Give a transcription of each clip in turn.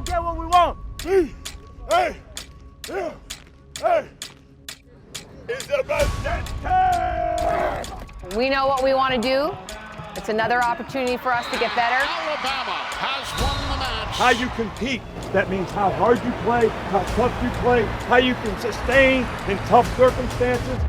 get what we want. Hey, yeah, hey. It's about that time. We know what we want to do. It's another opportunity for us to get better. Alabama has won the match. How you compete, that means how hard you play, how tough you play, how you can sustain in tough circumstances.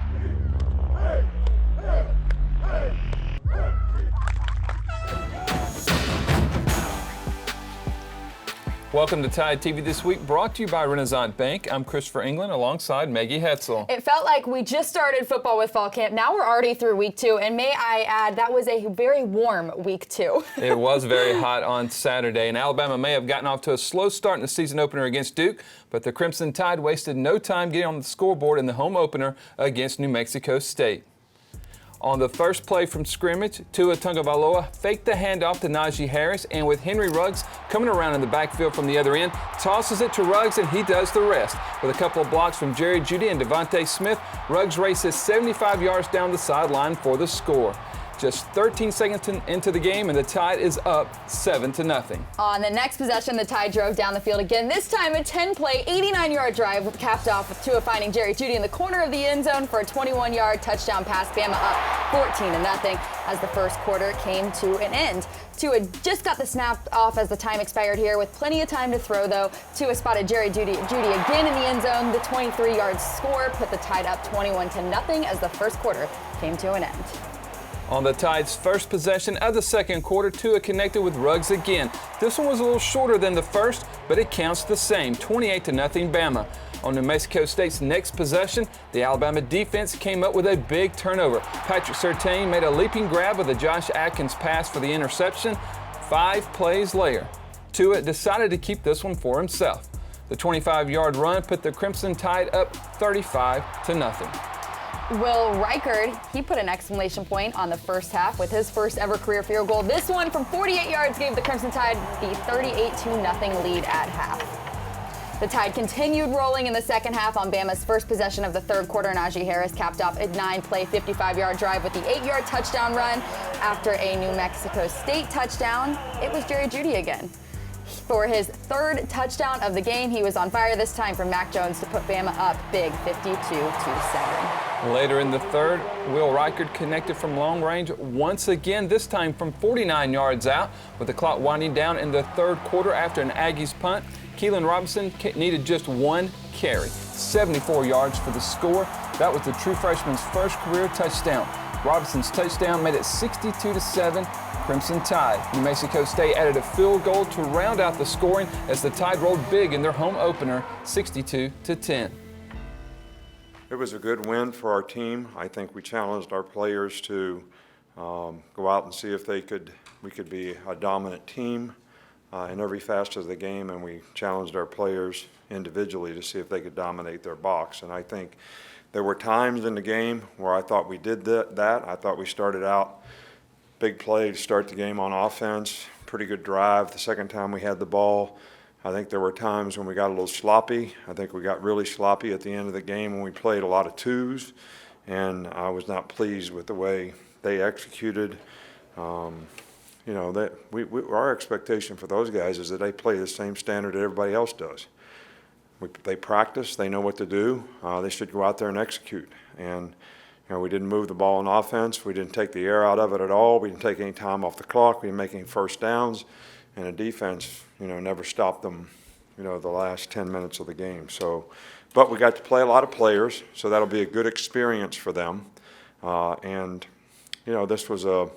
Welcome to Tide TV This Week, brought to you by Renaissance Bank. I'm Christopher England alongside Maggie Hetzel. It felt like we just started football with fall camp. Now we're already through week 2, and may I add, that was a very warm week 2. It was very hot on Saturday, and Alabama may have gotten off to a slow start in the season opener against Duke, but the Crimson Tide wasted no time getting on the scoreboard in the home opener against New Mexico State. On the first play from scrimmage, Tua Tagovailoa faked the handoff to Najee Harris, and with Henry Ruggs coming around in the backfield from the other end, tosses it to Ruggs, and he does the rest. With a couple of blocks from Jerry Jeudy and Devontae Smith, Ruggs races 75 yards down the sideline for the score. Just 13 seconds into the game, and the Tide is up 7-0. On the next possession, the Tide drove down the field again. This time, a 10-play, 89-yard drive capped off with Tua finding Jerry Jeudy in the corner of the end zone for a 21-yard touchdown pass. Bama up 14-0 as the first quarter came to an end. Tua just got the snap off as the time expired here with plenty of time to throw, though. Tua spotted Jerry Jeudy again in the end zone. The 23-yard score put the Tide up 21-0 as the first quarter came to an end. On the Tide's first possession of the second quarter, Tua connected with Ruggs again. This one was a little shorter than the first, but it counts the same, 28-0 Bama. On New Mexico State's next possession, the Alabama defense came up with a big turnover. Patrick Surtain made a leaping grab with a Josh Atkins pass for the interception. 5 plays later, Tua decided to keep this one for himself. The 25-yard run put the Crimson Tide up 35-0. Will Reichard, he put an exclamation point on the first half with his first ever career field goal. This one from 48 yards gave the Crimson Tide the 38-0 lead at half. The Tide continued rolling in the second half on Bama's first possession of the third quarter. Najee Harris capped off a 9-play, 55-yard drive with the 8-yard touchdown run. After a New Mexico State touchdown, it was Jerry Jeudy again. For his third touchdown of the game, he was on fire this time for Mac Jones to put Bama up big, 52-7. Later in the third, Will Reichard connected from long range once again, this time from 49 yards out. With the clock winding down in the third quarter after an Aggies punt, Keelan Robinson needed just one carry, 74 yards for the score. That was the true freshman's first career touchdown. Robinson's touchdown made it 62-7. Crimson Tide. New Mexico State added a field goal to round out the scoring as the Tide rolled big in their home opener, 62-10. It was a good win for our team. I think we challenged our players to go out and see if we could be a dominant team in every facet of the game, and we challenged our players individually to see if they could dominate their box. And I think there were times in the game where I thought we did that. I thought we started out big play to start the game on offense, pretty good drive. The second time we had the ball, I think there were times when we got a little sloppy. I think we got really sloppy at the end of the game when we played a lot of twos, and I was not pleased with the way they executed. Our expectation for those guys is that they play the same standard that everybody else does. They practice, they know what to do. They should go out there and execute. And we didn't move the ball on offense. We didn't take the air out of it at all. We didn't take any time off the clock. We didn't make any first downs. And the defense, never stopped them, the last 10 minutes of the game. But we got to play a lot of players, so that'll be a good experience for them. This was a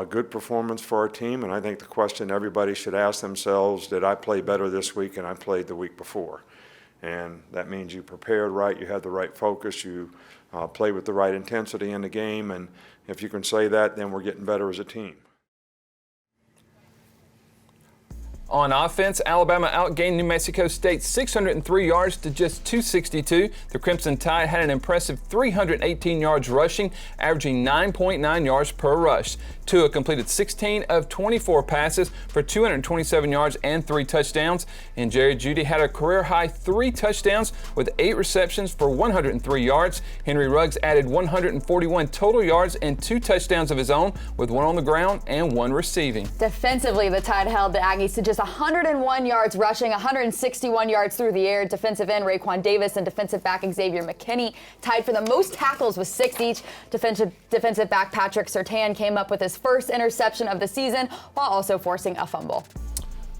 good performance for our team, and I think the question everybody should ask themselves, did I play better this week than I played the week before? And that means you prepared right, you had the right focus, you played with the right intensity in the game, and if you can say that, then we're getting better as a team. On offense, Alabama outgained New Mexico State 603 yards to just 262. The Crimson Tide had an impressive 318 yards rushing, averaging 9.9 yards per rush. Tua completed 16 of 24 passes for 227 yards and 3 touchdowns. And Jerry Jeudy had a career-high 3 touchdowns with 8 receptions for 103 yards. Henry Ruggs added 141 total yards and 2 touchdowns of his own, with 1 on the ground and 1 receiving. Defensively, the Tide held the Aggies to just 101 yards rushing, 161 yards through the air. Defensive end Raekwon Davis and defensive back Xavier McKinney tied for the most tackles with 6 each. Defensive back Patrick Surtain came up with his first interception of the season while also forcing a fumble.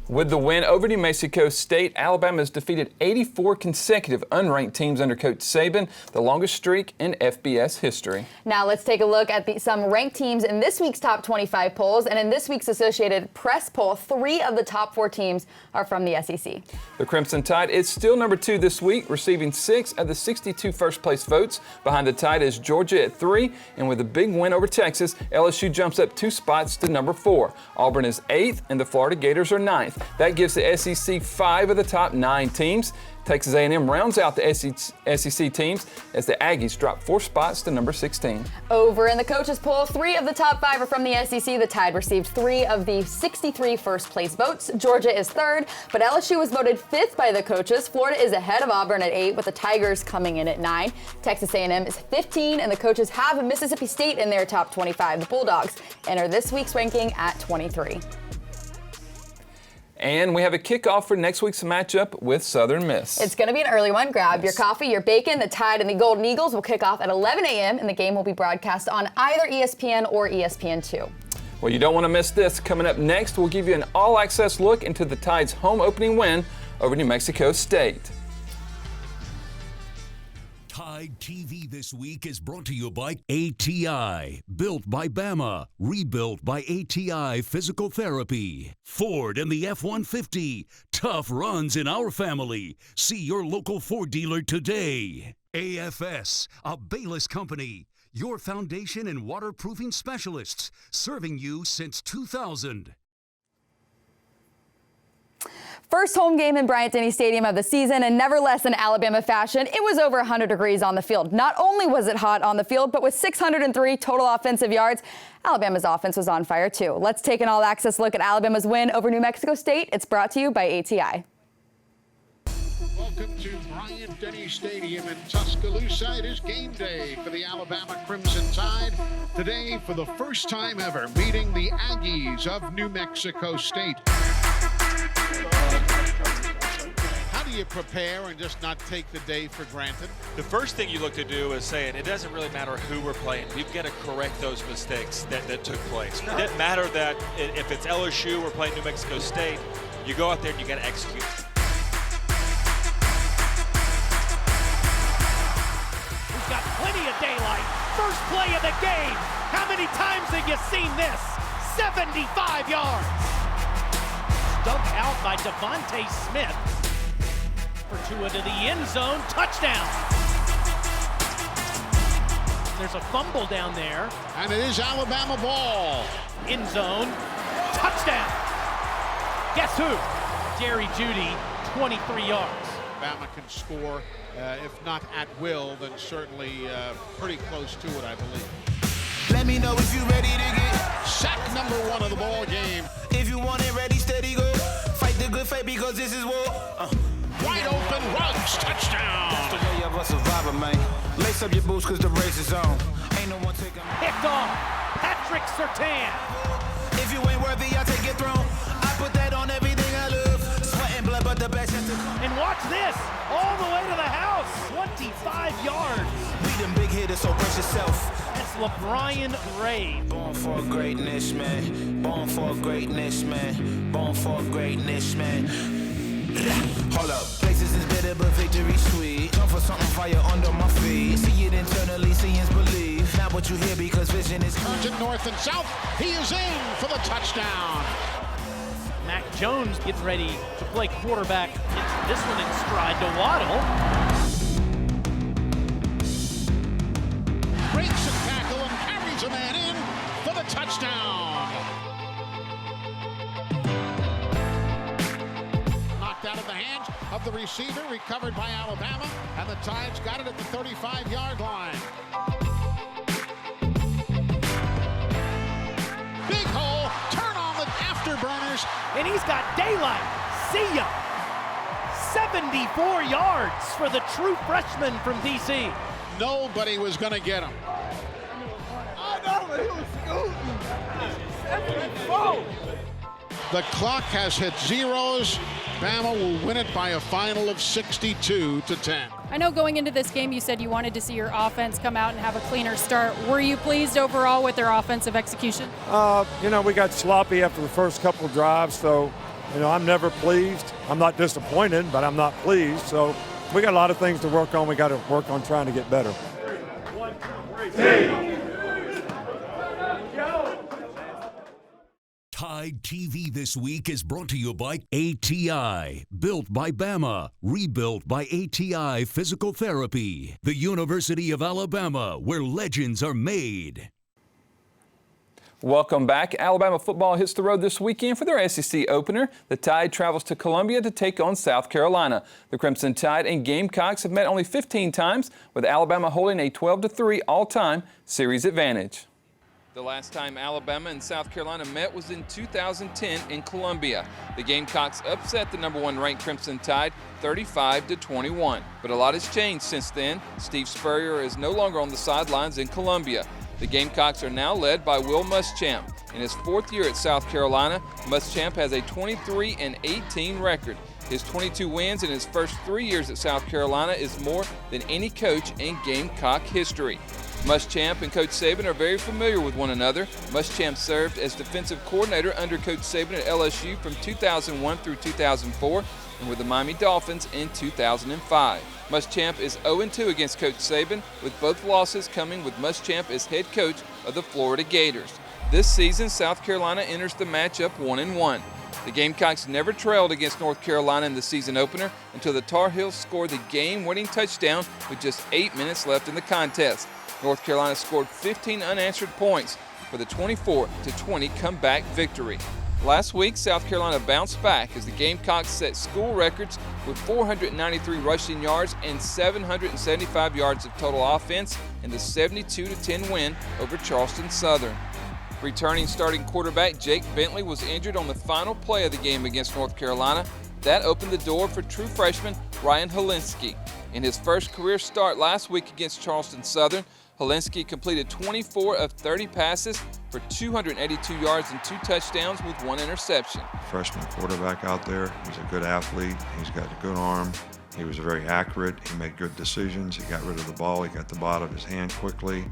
With the win over New Mexico State, Alabama has defeated 84 consecutive unranked teams under Coach Saban, the longest streak in FBS history. Now let's take a look at some ranked teams in this week's top 25 polls. And in this week's Associated Press poll, 3 of the top 4 teams are from the SEC. The Crimson Tide is still number 2 this week, receiving 6 of the 62 first-place votes. Behind the Tide is Georgia at 3, and with a big win over Texas, LSU jumps up 2 spots to number 4. Auburn is 8th, and the Florida Gators are 9th. That gives the SEC 5 of the top 9 teams. Texas A&M rounds out the SEC teams as the Aggies drop 4 spots to number 16. Over in the coaches poll, 3 of the top 5 are from the SEC. The Tide received 3 of the 63 first-place votes. Georgia is 3rd, but LSU was voted 5th by the coaches. Florida is ahead of Auburn at 8, with the Tigers coming in at 9. Texas A&M is 15, and the coaches have Mississippi State in their top 25. The Bulldogs enter this week's ranking at 23. And we have a kickoff for next week's matchup with Southern Miss. It's going to be an early one. Grab your coffee, your bacon. The Tide and the Golden Eagles will kick off at 11 a.m. and the game will be broadcast on either ESPN or ESPN2. Well, you don't want to miss this. Coming up next, we'll give you an all-access look into the Tide's home opening win over New Mexico State. TideTV this week is brought to you by ATI. Built by Bama. Rebuilt by ATI Physical Therapy. Ford and the F-150. Tough runs in our family. See your local Ford dealer today. AFS, a Bayless company. Your foundation and waterproofing specialists. Serving you since 2000. First home game in Bryant-Denny Stadium of the season, and never less in Alabama fashion, it was over 100 degrees on the field. Not only was it hot on the field, but with 603 total offensive yards, Alabama's offense was on fire too. Let's take an all-access look at Alabama's win over New Mexico State. It's brought to you by ATI. Welcome to Bryant-Denny Stadium in Tuscaloosa. It is game day for the Alabama Crimson Tide. Today, for the first time ever, meeting the Aggies of New Mexico State. How do you prepare and just not take the day for granted? The first thing you look to do is say it doesn't really matter who we're playing. We've got to correct those mistakes that took place. It doesn't matter that if it's LSU, we're playing New Mexico State, you go out there and you got to execute. We've got plenty of daylight. First play of the game. How many times have you seen this? 75 yards. Dug out by Devontae Smith. For 2 into the end zone. Touchdown. There's a fumble down there. And it is Alabama ball. End zone. Touchdown. Guess who? Jerry Jeudy, 23 yards. Alabama can score, if not at will, then certainly pretty close to it, I believe. Let me know if you're ready to get Sack number 1 of the ball game. If you want it ready, steady, go. Fight the good fight because this is war. Wide open, Ruggs, touchdown. That's the way of a survivor, man. Lace up your boots because the race is on. Ain't no one taking. Picked off. Patrick Surtain. If you ain't worthy, I'll take your throne. I put that on everything I love. Sweat and blood, but the best has to come. And watch this. All the way to the house. 25 yards. We them big hitters, so brace yourself. That's LeBron Ray. Born for greatness, man. Born for greatness, man. Born for greatness, man. Hold up. Places is bitter, but victory sweet. Come for something fire under my feet. See it internally, seeing's believe. Not what you hear because vision is. Turns it north and south. He is in for the touchdown. Mac Jones getting ready to play quarterback. Gets this one in stride to Waddle. Breaks a tackle and carries a man in for the touchdown. Knocked out of the hands of the receiver, recovered by Alabama, and the Tides got it at the 35-yard line. Big hole, turn on the afterburners. And he's got daylight. See ya. 74 yards for the true freshman from DC. Nobody was going to get him. I know, he was scooting. 74. The clock has hit zeros. Bama will win it by a final of 62-10. I know going into this game you said you wanted to see your offense come out and have a cleaner start. Were you pleased overall with their offensive execution? We got sloppy after the first couple of drives, so, I'm never pleased. I'm not disappointed, but I'm not pleased. So we got a lot of things to work on. We got to work on trying to get better. 1, 2, 3, TideTV This Week is brought to you by ATI. Built by Bama. Rebuilt by ATI Physical Therapy. The University of Alabama, where legends are made. Welcome back. Alabama football hits the road this weekend for their SEC opener. The Tide travels to Columbia to take on South Carolina. The Crimson Tide and Gamecocks have met only 15 times, with Alabama holding a 12-3 all-time series advantage. The last time Alabama and South Carolina met was in 2010 in Columbia. The Gamecocks upset the #1 ranked Crimson Tide 35-21. But a lot has changed since then. Steve Spurrier is no longer on the sidelines in Columbia. The Gamecocks are now led by Will Muschamp. In his 4th year at South Carolina, Muschamp has a 23-18 record. His 22 wins in his first 3 years at South Carolina is more than any coach in Gamecock history. Muschamp and Coach Saban are very familiar with one another. Muschamp served as defensive coordinator under Coach Saban at LSU from 2001 through 2004 and with the Miami Dolphins in 2005. Muschamp is 0-2 against Coach Saban, with both losses coming with Muschamp as head coach of the Florida Gators. This season, South Carolina enters the matchup 1-1. The Gamecocks never trailed against North Carolina in the season opener until the Tar Heels scored the game-winning touchdown with just 8 minutes left in the contest. North Carolina scored 15 unanswered points for the 24-20 comeback victory. Last week, South Carolina bounced back as the Gamecocks set school records with 493 rushing yards and 775 yards of total offense in the 72-10 win over Charleston Southern. Returning starting quarterback Jake Bentley was injured on the final play of the game against North Carolina. That opened the door for true freshman Ryan Helinski. In his first career start last week against Charleston Southern, Helinski completed 24 of 30 passes for 282 yards and 2 touchdowns with 1 interception. Freshman quarterback out there. He's a good athlete. He's got a good arm. He was very accurate. He made good decisions. He got rid of the ball. He got the ball out of his hand quickly.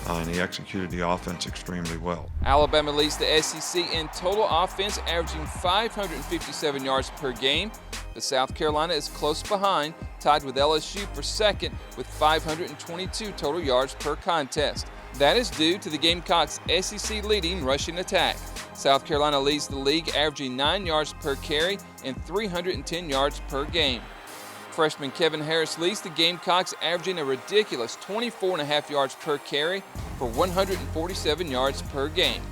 And he executed the offense extremely well. Alabama leads the SEC in total offense, averaging 557 yards per game. But South Carolina is close behind, tied with LSU for second with 522 total yards per contest. That is due to the Gamecocks' SEC leading rushing attack. South Carolina leads the league, averaging 9 yards per carry and 310 yards per game. Freshman Kevin Harris leads the Gamecocks, averaging a ridiculous 24.5 yards per carry for 147 yards per game.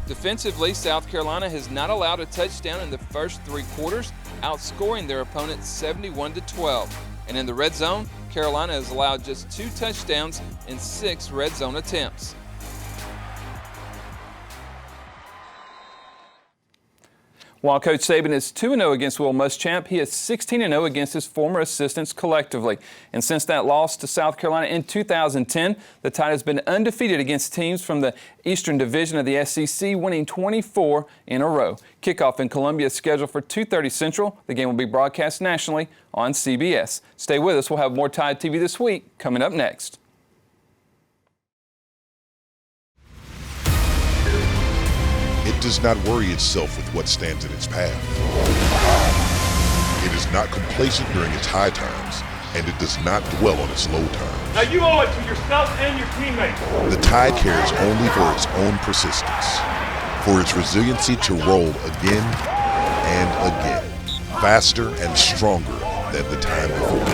Defensively, South Carolina has not allowed a touchdown in the first 3 quarters, outscoring their opponents 71-12. And in the red zone, Carolina has allowed just 2 touchdowns in 6 red zone attempts. While Coach Saban is 2-0 against Will Muschamp, he is 16-0 against his former assistants collectively. And since that loss to South Carolina in 2010, the Tide has been undefeated against teams from the Eastern Division of the SEC, winning 24 in a row. Kickoff in Columbia is scheduled for 2:30 Central. The game will be broadcast nationally on CBS. Stay with us. We'll have more Tide TV This Week coming up next. It does not worry itself with what stands in its path. It is not complacent during its high times, and it does not dwell on its low times. Now you owe it to yourself and your teammates. The Tide cares only for its own persistence, for its resiliency to roll again and again, faster and stronger than the time before.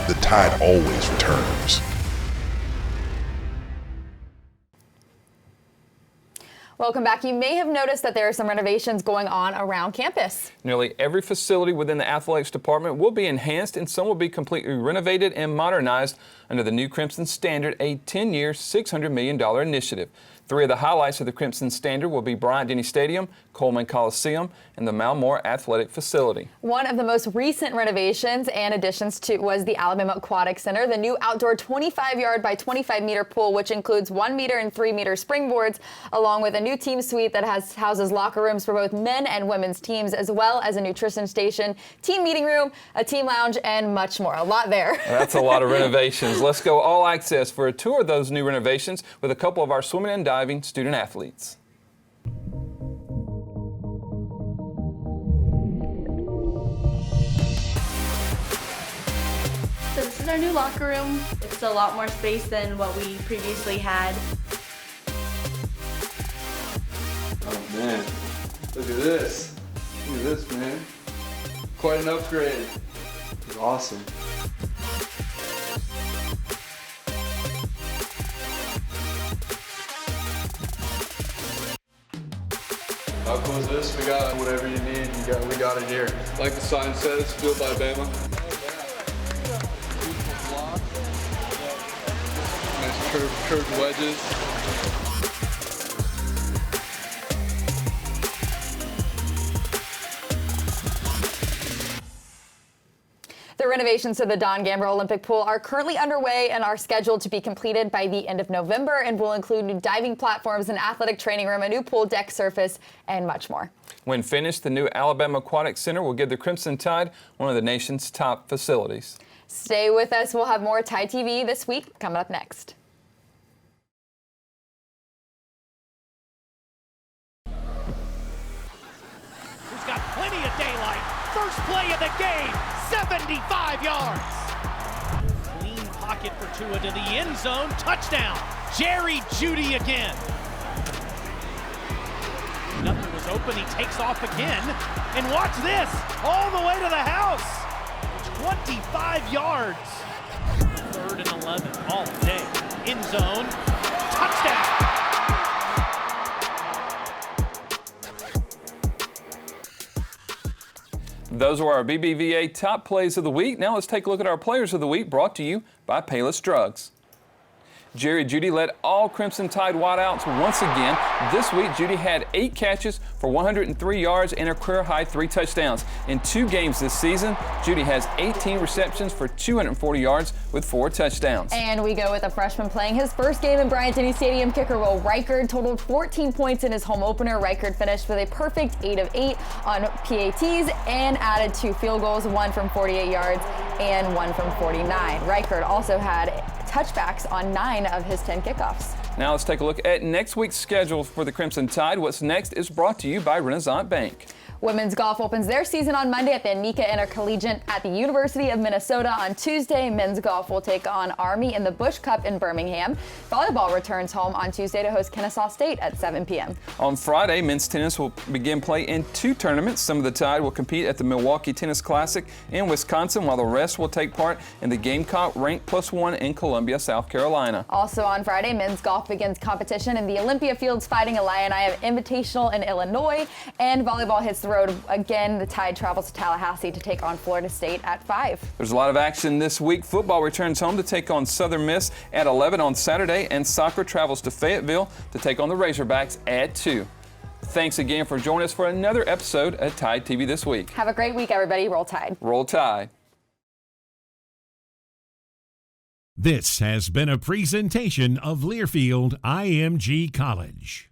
The Tide always returns. Welcome back. You may have noticed that there are some renovations going on around campus. Nearly every facility within the athletics department will be enhanced, and some will be completely renovated and modernized under the new Crimson Standard, a 10-year, $600 million initiative. Three of the highlights of the Crimson Standard will be Bryant-Denny Stadium, Coleman Coliseum, and the Malmore Athletic Facility. One of the most recent renovations and additions to was the Alabama Aquatic Center, the new outdoor 25-yard by 25-meter pool, which includes 1 meter and 3 meter springboards, along with a new team suite that houses locker rooms for both men and women's teams, as well as a nutrition station, team meeting room, a team lounge, and much more. A lot there. That's a lot of renovations. Let's go all access for a tour of those new renovations with a couple of our swimming and diving student athletes. So this is our new locker room. It's a lot more space than what we previously had. Oh man, look at this. Look at this, man. Quite an upgrade. It's awesome. How cool is this? We got whatever you need. We got it here. Like the sign says, built by Bama. Nice curved wedges. The renovations to the Don Gamber Olympic Pool are currently underway and are scheduled to be completed by the end of November and will include new diving platforms, an athletic training room, a new pool deck surface, and much more. When finished, the new Alabama Aquatic Center will give the Crimson Tide one of the nation's top facilities. Stay with us. We'll have more Tide TV this week coming up next. Who's got plenty of daylight. First play of the game, 75 yards. Clean pocket for Tua to the end zone, touchdown. Jerry Jeudy again. Nothing was open, he takes off again. And watch this, all the way to the house. 25 yards. 3rd and 11 all day. End zone, touchdown. Those were our BBVA top plays of the week. Now let's take a look at our players of the week, brought to you by Payless Drugs. Jerry Jeudy led all Crimson Tide wideouts once again. This week, Jeudy had 8 catches for 103 yards and a career-high 3 touchdowns. In 2 games this season, Jeudy has 18 receptions for 240 yards with 4 touchdowns. And we go with a freshman playing his first game in Bryant-Denny Stadium. Kicker Will Reichard totaled 14 points in his home opener. Reichard finished with a perfect 8 of 8 on PATs and added 2 field goals, 1 from 48 yards and 1 from 49. Reichard also had touchbacks on 9 of his 10 kickoffs. Now let's take a look at next week's schedule for the Crimson Tide. What's next is brought to you by Renaissance Bank. Women's golf opens their season on Monday at the Nika Intercollegiate at the University of Minnesota. On Tuesday, men's golf will take on Army in the Busch Cup in Birmingham. Volleyball returns home on Tuesday to host Kennesaw State at 7 p.m. On Friday, men's tennis will begin play in 2 tournaments. Some of the Tide will compete at the Milwaukee Tennis Classic in Wisconsin, while the rest will take part in the Gamecock Rank +1 in Columbia, South Carolina. Also on Friday, men's golf begins competition in the Olympia Fields Fighting Illini Invitational in Illinois, and volleyball hits the road again. The Tide travels to Tallahassee to take on Florida State at 5. There's a lot of action this week. Football returns home to take on Southern Miss at 11 on Saturday, and soccer travels to Fayetteville to take on the Razorbacks at 2. Thanks again for joining us for another episode of Tide TV This Week. Have a great week, everybody. Roll Tide. Roll Tide. This has been a presentation of Learfield IMG College.